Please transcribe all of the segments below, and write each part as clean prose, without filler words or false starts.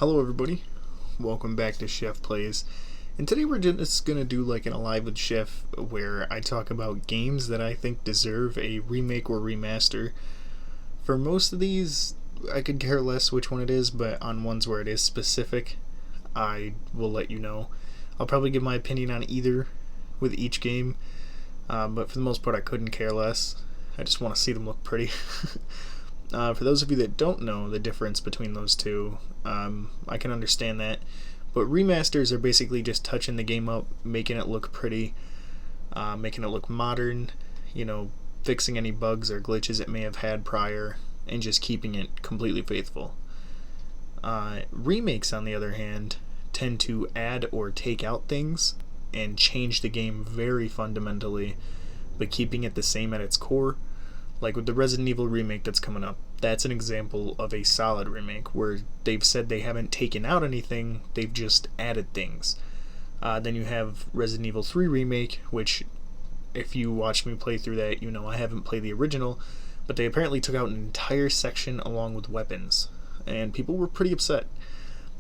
Hello everybody, welcome back to Sheff Plays, and today we're just going to do like an Alive with Sheff where I talk about games that I think deserve a remake or remaster. For most of these, I could care less which one it is, but on ones where it is specific, I will let you know. I'll probably give my opinion on either with each game, but for the most part I couldn't care less. I just want to see them look pretty. For those of you that don't know the difference between those two, I can understand that. But remasters are basically just touching the game up, making it look pretty, making it look modern, fixing any bugs or glitches it may have had prior, and just keeping it completely faithful. Remakes, on the other hand, tend to add or take out things and change the game very fundamentally, but keeping it the same at its core. Like with the Resident Evil remake that's coming up, that's an example of a solid remake where they've said they haven't taken out anything, they've just added things. Then you have Resident Evil 3 remake, which if you watch me play through that, I haven't played the original, but they apparently took out an entire section along with weapons, and people were pretty upset.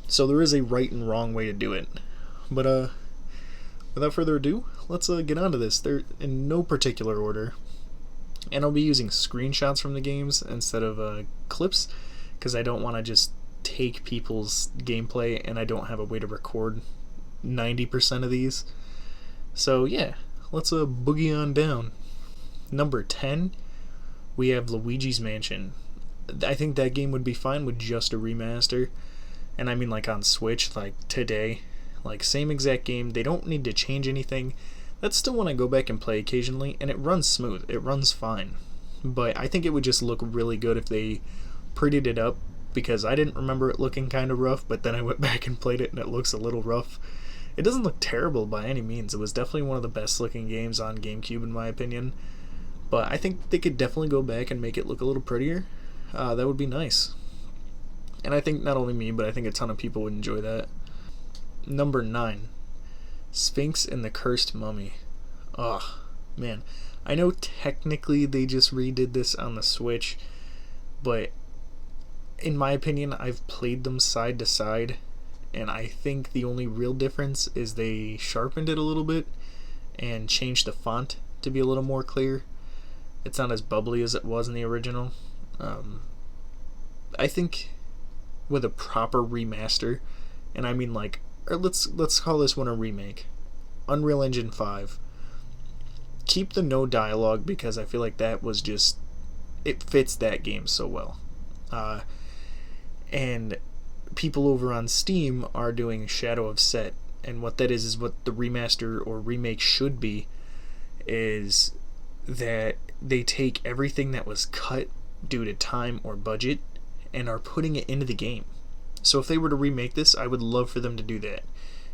So there is a right and wrong way to do it. But without further ado, let's get on to this. They're in no particular order. And I'll be using screenshots from the games instead of clips, because I don't want to just take people's gameplay and I don't have a way to record 90% of these. So yeah, let's boogie on down. Number 10, we have Luigi's Mansion. I think that game would be fine with just a remaster, and I mean like on Switch, like today, like same exact game. They don't need to change anything. That's still one I go back and play occasionally, and it runs smooth. It runs fine. But I think it would just look really good if they prettied it up, because I didn't remember it looking kind of rough, but then I went back and played it and it looks a little rough. It doesn't look terrible by any means. It was definitely one of the best looking games on GameCube in my opinion. But I think they could definitely go back and make it look a little prettier. That would be nice. And I think not only me, but I think a ton of people would enjoy that. Number 9. Sphinx and the Cursed Mummy. Ugh, man. I know technically they just redid this on the Switch, but in my opinion, I've played them side to side, and I think the only real difference is they sharpened it a little bit and changed the font to be a little more clear. It's not as bubbly as it was in the original. I think with a proper remaster, and I mean like, or let's call this one a remake. Unreal Engine 5. Keep the no dialogue, because I feel like that was just, it fits that game so well. And people over on Steam are doing Shadow of Set, and what that is what the remaster or remake should be, is that they take everything that was cut due to time or budget and are putting it into the game. So if they were to remake this, I would love for them to do that.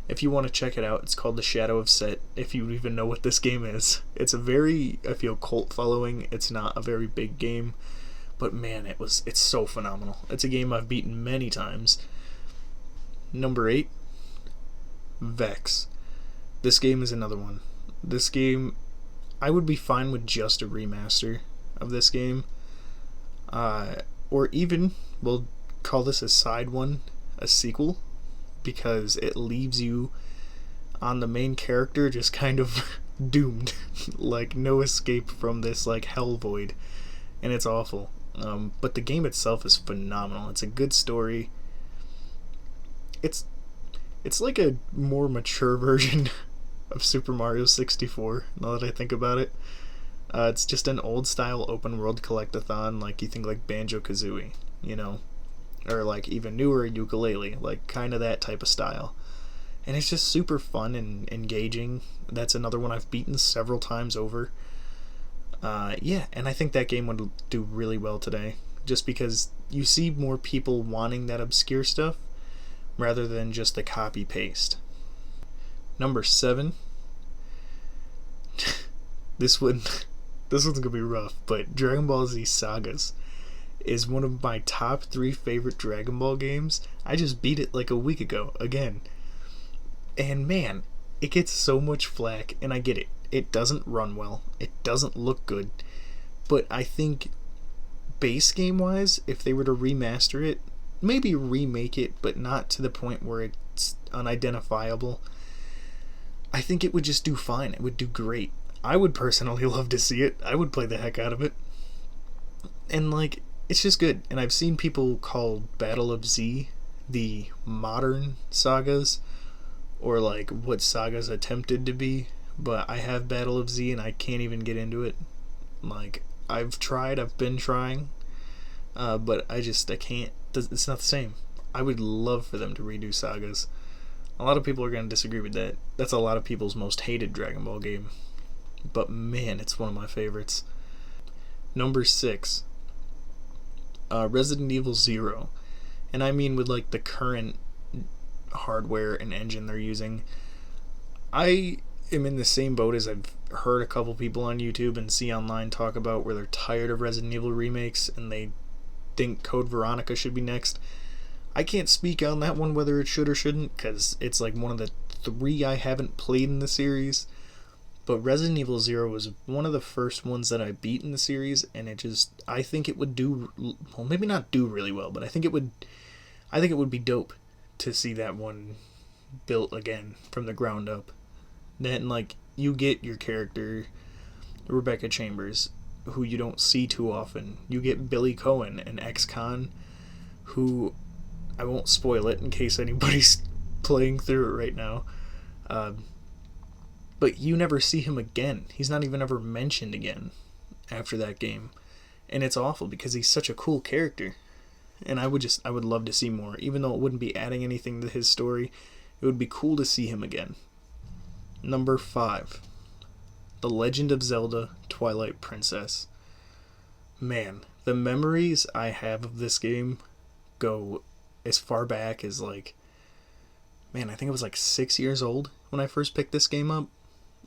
If you want to check it out, it's called The Shadow of Set, if you even know what this game is. It's a very, I feel, cult following. It's not a very big game, but man, it's so phenomenal. It's a game I've beaten many times. Number 8, Vex. This game is another one. This game, I would be fine with just a remaster of this game. Or even, we'll call this a side one, a sequel, because it leaves you on the main character just kind of doomed, like no escape from this like hell void, and it's awful. But the game itself is phenomenal. It's a good story. It's like a more mature version of Super Mario 64, now that I think about it. It's just an old style open world collectathon, like you think like Banjo-Kazooie, or like even newer Ukulele, like kind of that type of style. And it's just super fun and engaging. That's another one I've beaten several times over. Yeah, and I think that game would do really well today, just because you see more people wanting that obscure stuff rather than just the copy paste. Number 7. This one's gonna be rough, but Dragon Ball Z Sagas is one of my top 3 favorite Dragon Ball games. I just beat it like a week ago again, and man, it gets so much flack, and I get it. It doesn't run well, it doesn't look good, but I think base game wise, if they were to remaster it, maybe remake it, but not to the point where it's unidentifiable. I think it would just do fine. It would do great. I would personally love to see it. I would play the heck out of it. And like, it's just good. And I've seen people call Battle of Z the modern sagas, or like what sagas attempted to be. But I have Battle of Z and I can't even get into it. Like, I've been trying, but I can't. It's not the same. I would love for them to redo sagas. A lot of people are going to disagree with that. That's a lot of people's most hated Dragon Ball game. But man, it's one of my favorites. Number 6. Resident Evil 0. And I mean with like the current hardware and engine they're using. I am in the same boat as I've heard a couple people on YouTube and see online talk about, where they're tired of Resident Evil remakes and they think Code Veronica should be next. I can't speak on that one whether it should or shouldn't, because it's like one of the 3 I haven't played in the series. But Resident Evil 0 was one of the first ones that I beat in the series, and I think it would do, well, maybe not do really well, but I think it would be dope to see that one built again from the ground up. Then, like, you get your character, Rebecca Chambers, who you don't see too often. You get Billy Cohen, an ex-con, who, I won't spoil it in case anybody's playing through it right now, but you never see him again. He's not even ever mentioned again after that game. And it's awful because he's such a cool character. And I would love to see more. Even though it wouldn't be adding anything to his story, it would be cool to see him again. Number 5. The Legend of Zelda Twilight Princess. Man, the memories I have of this game go as far back as like, man, I think I was like 6 years old when I first picked this game up.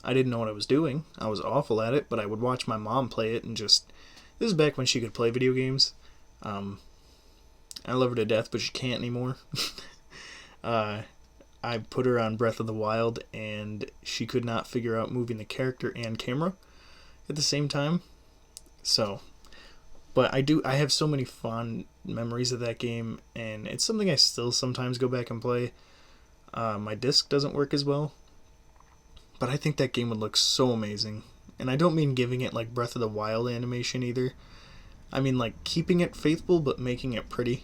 I didn't know what I was doing. I was awful at it, but I would watch my mom play it and this is back when she could play video games. I love her to death, but she can't anymore. I put her on Breath of the Wild, and she could not figure out moving the character and camera at the same time. So, but I have so many fond memories of that game, and it's something I still sometimes go back and play. My disc doesn't work as well, but I think that game would look so amazing. And I don't mean giving it like Breath of the Wild animation either. I mean like keeping it faithful but making it pretty.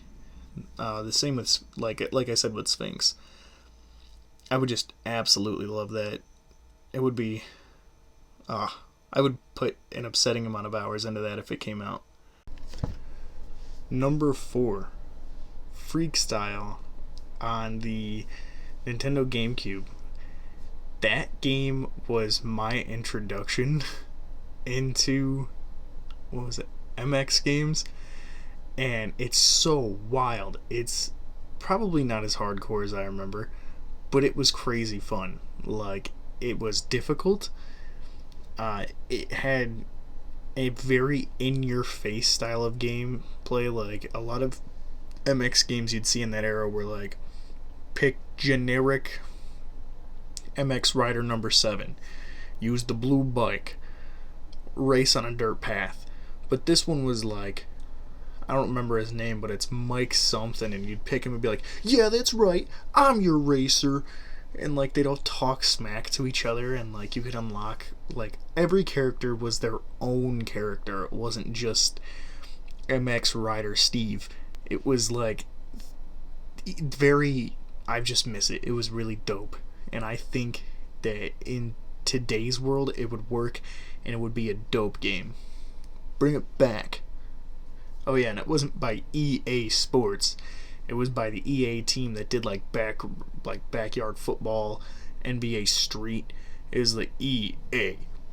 The same with like I said with Sphinx. I would just absolutely love that. It would be I would put an upsetting amount of hours into that if it came out. Number 4. Freak Style on the Nintendo GameCube. That game was my introduction into, what was it, MX games, and it's so wild. It's probably not as hardcore as I remember, but it was crazy fun. Like, it was difficult. It had a very in-your-face style of gameplay. Like, a lot of MX games you'd see in that era were like, pick generic MX Rider number 7, use the blue bike, race on a dirt path. But this one was like, I don't remember his name, but it's Mike something, and you'd pick him and be like, yeah, that's right, I'm your racer. And like, they'd all talk smack to each other, and like, you could unlock, like, every character was their own character. It wasn't just MX Rider Steve. It was like I just miss it. It was really dope. And I think that in today's world, it would work, and it would be a dope game. Bring it back. Oh yeah, and it wasn't by EA Sports. It was by the EA team that did like backyard football, NBA Street. It was like EA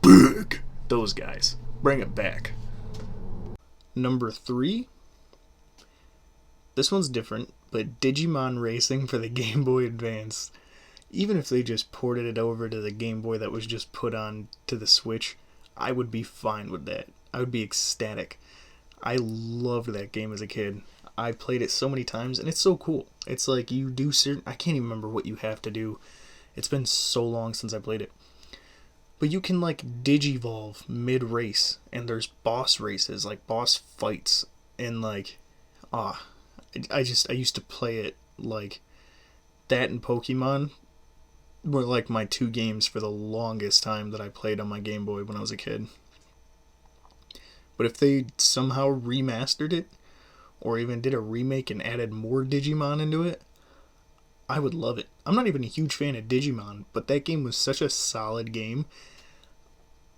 Big. Those guys. Bring it back. Number 3. This one's different, but Digimon Racing for the Game Boy Advance. Even if they just ported it over to the Game Boy that was just put on to the Switch, I would be fine with that. I would be ecstatic. I loved that game as a kid. I played it so many times, and it's so cool. It's like you do I can't even remember what you have to do. It's been so long since I played it. But you can like digivolve mid-race, and there's boss races, like boss fights, and like, I used to play it like that and Pokemon were like my two games for the longest time that I played on my Game Boy when I was a kid. But if they somehow remastered it, or even did a remake and added more Digimon into it, I would love it. I'm not even a huge fan of Digimon, but that game was such a solid game.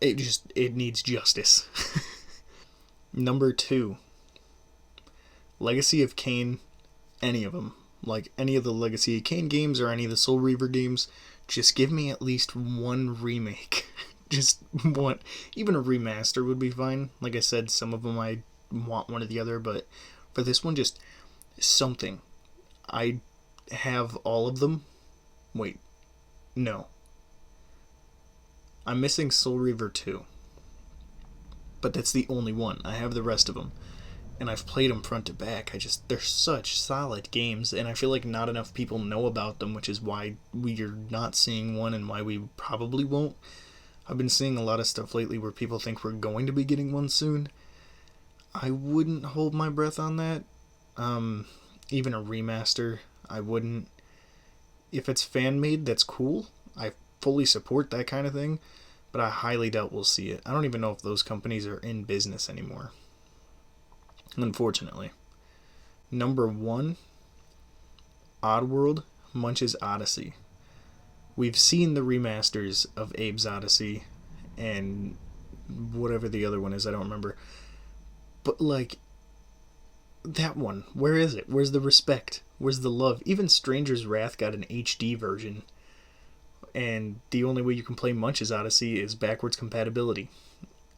It needs justice. Number 2, Legacy of Kain, any of them. Like any of the Legacy of Kain games or any of the Soul Reaver games, just give me at least one remake. Just one. Even a remaster would be fine. Like I said, some of them I want one or the other, but for this one, just something. I have all of them. Wait, no. I'm missing Soul Reaver 2. But that's the only one. I have the rest of them. And I've played them front to back. They're such solid games, and I feel like not enough people know about them, which is why we're not seeing one and why we probably won't. I've been seeing a lot of stuff lately where people think we're going to be getting one soon. I wouldn't hold my breath on that. Even a remaster, I wouldn't. If it's fan-made, that's cool. I fully support that kind of thing, but I highly doubt we'll see it. I don't even know if those companies are in business anymore, unfortunately. Number 1, Oddworld Munch's Odyssey. We've seen the remasters of Abe's Odyssey and whatever the other one is, I don't remember. But, like, that one, where is it? Where's the respect? Where's the love? Even Stranger's Wrath got an HD version, and the only way you can play Munch's Odyssey is backwards compatibility.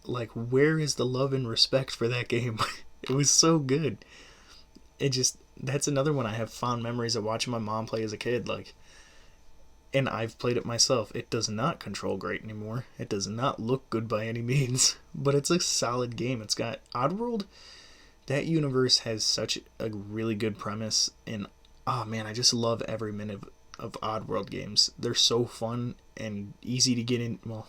Like, where is the love and respect for that game? It was so good. That's another one I have fond memories of watching my mom play as a kid, like, and I've played it myself. It does not control great anymore. It does not look good by any means, but it's a solid game. It's got Oddworld. That universe has such a really good premise, and oh man, I just love every minute of Oddworld games. They're so fun and easy to get in. Well,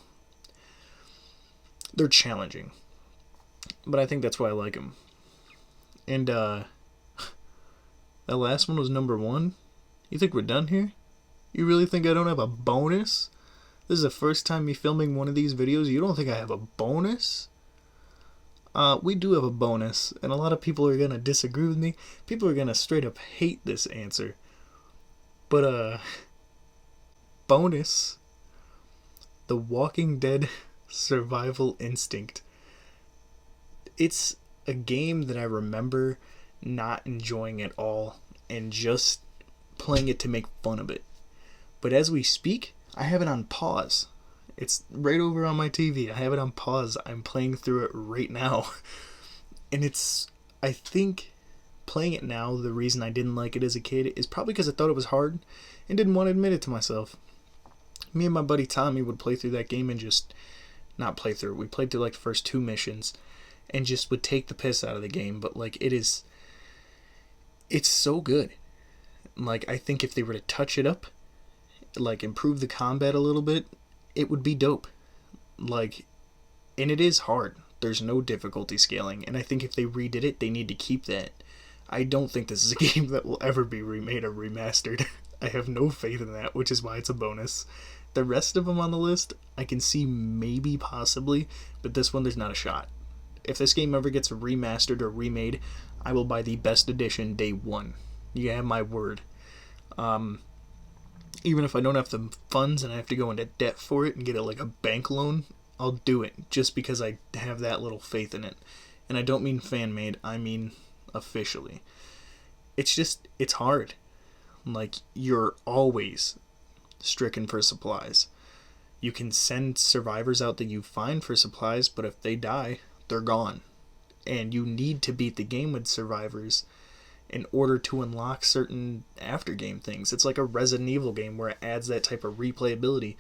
they're challenging, but I think that's why I like them. And that last one was number 1. You think we're done here? You really think I don't have a bonus? This is the first time me filming one of these videos. You don't think I have a bonus? We do have a bonus, and a lot of people are going to disagree with me. People are going to straight up hate this answer. But, bonus. The Walking Dead Survival Instinct. It's a game that I remember not enjoying at all and just playing it to make fun of it. But as we speak, I have it on pause. It's right over on my TV. I have it on pause. I'm playing through it right now. And I think playing it now, the reason I didn't like it as a kid is probably because I thought it was hard and didn't want to admit it to myself. Me and my buddy Tommy would play through that game and just not play through. We played through like the first 2 missions and just would take the piss out of the game. But like it's so good. Like, I think if they were to touch it up, like improve the combat a little bit, it would be dope. Like, and it is hard. There's no difficulty scaling, and I think if they redid it, they need to keep that. I don't think this is a game that will ever be remade or remastered. I have no faith in that, which is why it's a bonus. The rest of them on the list, I can see maybe possibly, but this one there's not a shot. If this game ever gets remastered or remade, I will buy the best edition day 1. You have my word. Even if I don't have the funds and I have to go into debt for it and get it like a bank loan, I'll do it just because I have that little faith in it. And I don't mean fan-made, I mean officially. It's hard. Like, you're always stricken for supplies. You can send survivors out that you find for supplies, but if they die, they're gone. And you need to beat the game with survivors in order to unlock certain after-game things. It's like a Resident Evil game where it adds that type of replayability,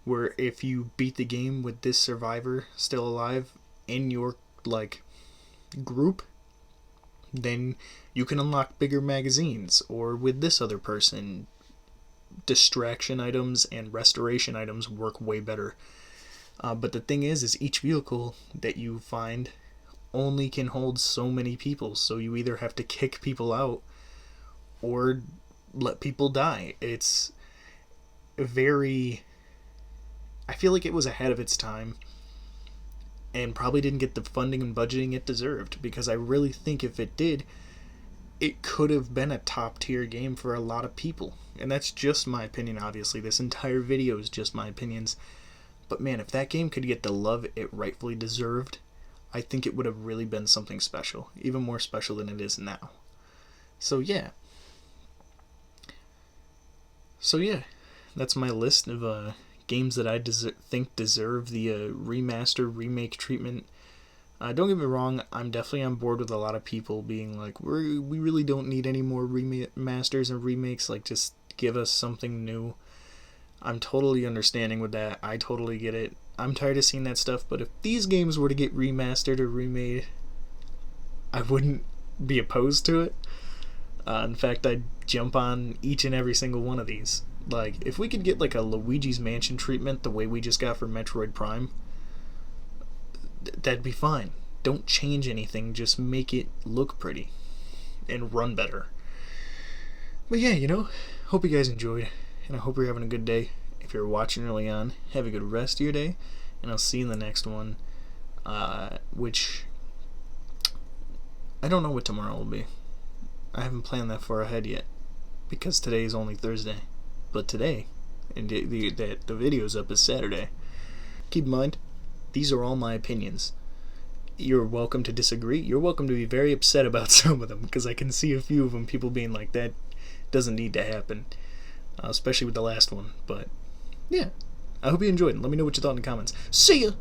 where if you beat the game with this survivor still alive in your, like, group, then you can unlock bigger magazines, or with this other person, distraction items and restoration items work way better. But the thing is each vehicle that you find only can hold so many people, so you either have to kick people out or let people die. It's very... I feel like it was ahead of its time and probably didn't get the funding and budgeting it deserved, because I really think if it did, it could have been a top tier game for a lot of people. And that's just my opinion, obviously. This entire video is just my opinions. But man, if that game could get the love it rightfully deserved, I think it would have really been something special. Even more special than it is now. So yeah. That's my list of games that I think deserve the remaster, remake treatment. Don't get me wrong, I'm definitely on board with a lot of people being like, we really don't need any more remasters and remakes, like just give us something new. I'm totally understanding with that. I totally get it. I'm tired of seeing that stuff, but if these games were to get remastered or remade, I wouldn't be opposed to it. In fact, I'd jump on each and every single one of these. Like, if we could get like a Luigi's Mansion treatment the way we just got for Metroid Prime, that'd be fine. Don't change anything, just make it look pretty and run better. But yeah, hope you guys enjoyed, and I hope you're having a good day. If you're watching early on, have a good rest of your day, and I'll see you in the next one, which I don't know what tomorrow will be. I haven't planned that far ahead yet, because today is only Thursday. But today, and the video's up, is Saturday. Keep in mind, these are all my opinions. You're welcome to disagree. You're welcome to be very upset about some of them, because I can see a few of them, people being like, that doesn't need to happen. Especially with the last one. But, yeah. I hope you enjoyed it. Let me know what you thought in the comments. See ya!